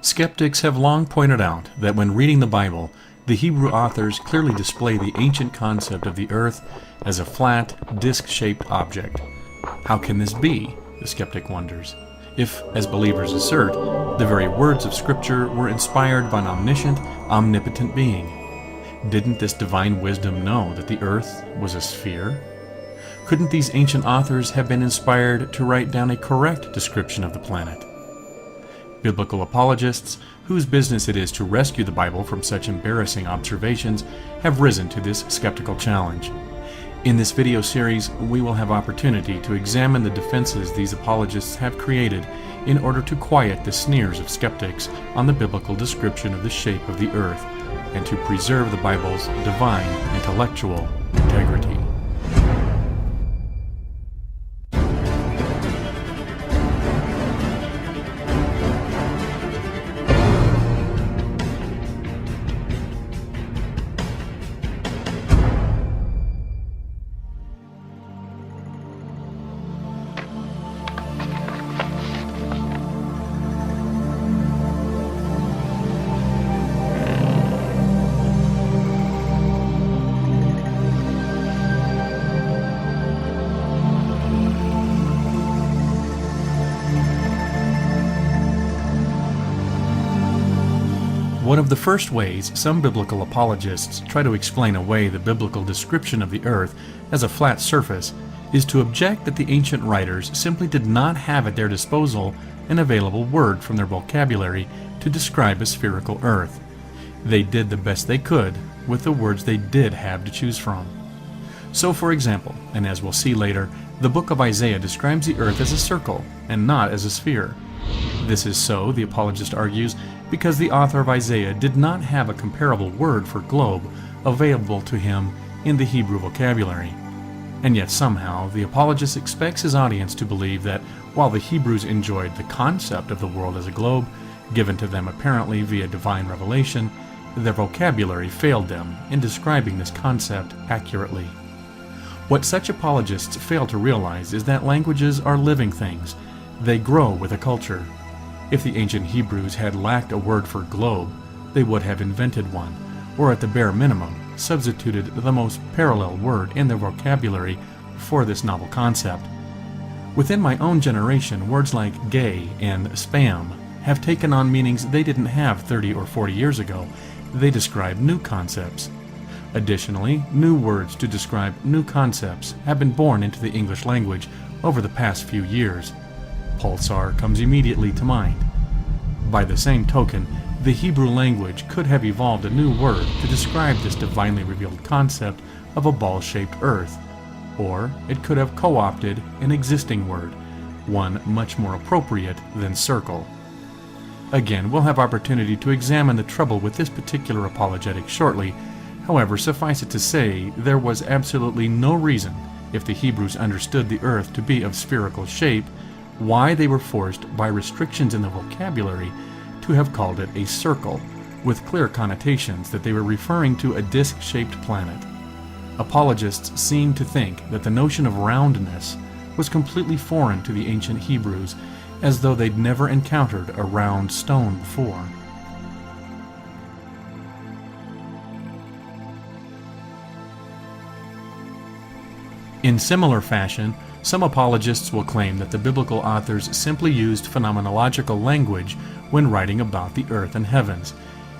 Skeptics have long pointed out that when reading the Bible, the Hebrew authors clearly display the ancient concept of the earth as a flat, disc-shaped object. How can this be, the skeptic wonders, if, as believers assert, the very words of Scripture were inspired by an omniscient, omnipotent being? Didn't this divine wisdom know that the earth was a sphere? Couldn't these ancient authors have been inspired to write down a correct description of the planet? Biblical apologists, whose business it is to rescue the Bible from such embarrassing observations, have risen to this skeptical challenge. In this video series, we will have opportunity to examine the defenses these apologists have created in order to quiet the sneers of skeptics on the biblical description of the shape of the earth, and to preserve the Bible's divine intellectual integrity. One of the first ways some biblical apologists try to explain away the biblical description of the earth as a flat surface is to object that the ancient writers simply did not have at their disposal an available word from their vocabulary to describe a spherical earth. They did the best they could with the words they did have to choose from. So, for example, and as we'll see later, the book of Isaiah describes the earth as a circle and not as a sphere. This is so, the apologist argues, because the author of Isaiah did not have a comparable word for globe available to him in the Hebrew vocabulary. And yet somehow the apologist expects his audience to believe that while the Hebrews enjoyed the concept of the world as a globe, given to them apparently via divine revelation, their vocabulary failed them in describing this concept accurately. What such apologists fail to realize is that languages are living things. They grow with a culture. If the ancient Hebrews had lacked a word for globe, they would have invented one, or at the bare minimum, substituted the most parallel word in their vocabulary for this novel concept. Within my own generation, words like gay and spam have taken on meanings they didn't have 30 or 40 years ago. They describe new concepts. Additionally, new words to describe new concepts have been born into the English language over the past few years. Pulsar comes immediately to mind. By the same token, the Hebrew language could have evolved a new word to describe this divinely revealed concept of a ball-shaped earth, or it could have co-opted an existing word, one much more appropriate than circle. Again, we'll have opportunity to examine the trouble with this particular apologetic shortly. However, suffice it to say, there was absolutely no reason, if the Hebrews understood the earth to be of spherical shape, why they were forced by restrictions in the vocabulary to have called it a circle, with clear connotations that they were referring to a disc-shaped planet. Apologists seem to think that the notion of roundness was completely foreign to the ancient Hebrews, as though they'd never encountered a round stone before. In similar fashion, some apologists will claim that the biblical authors simply used phenomenological language when writing about the earth and heavens.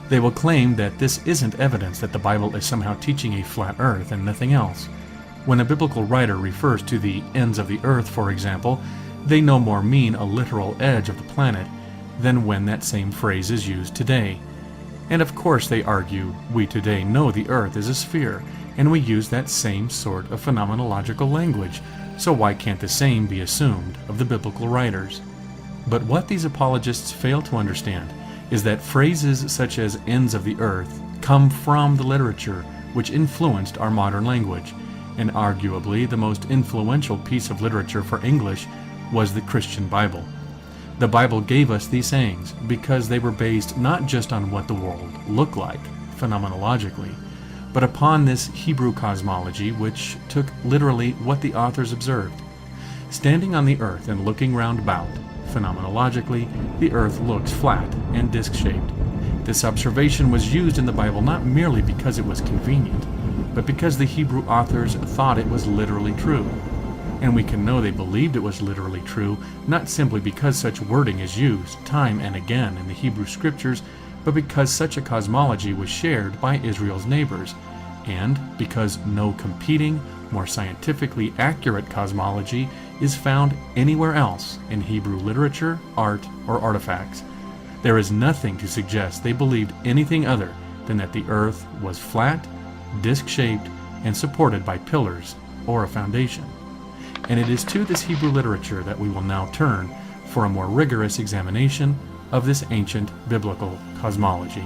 They will claim that this isn't evidence that the Bible is somehow teaching a flat earth and nothing else. When a biblical writer refers to the ends of the earth, for example, they no more mean a literal edge of the planet than when that same phrase is used today. And of course, they argue, we today know the earth is a sphere, and we use that same sort of phenomenological language, so why can't the same be assumed of the biblical writers? But what these apologists fail to understand is that phrases such as ends of the earth come from the literature which influenced our modern language, and arguably the most influential piece of literature for English was the Christian Bible. The Bible gave us these sayings because they were based not just on what the world looked like, phenomenologically, but upon this Hebrew cosmology which took literally what the authors observed. Standing on the earth and looking round about, Phenomenologically, the earth looks flat and disc-shaped. This observation was used in the Bible not merely because it was convenient, but because the Hebrew authors thought it was literally true. And we can know they believed it was literally true, not simply because such wording is used time and again in the Hebrew Scriptures, but because such a cosmology was shared by Israel's neighbors, and because no competing, more scientifically accurate cosmology is found anywhere else in Hebrew literature, art, or artifacts. There is nothing to suggest they believed anything other than that the earth was flat, disc-shaped, and supported by pillars or a foundation. And it is to this Hebrew literature that we will now turn for a more rigorous examination of this ancient biblical cosmology.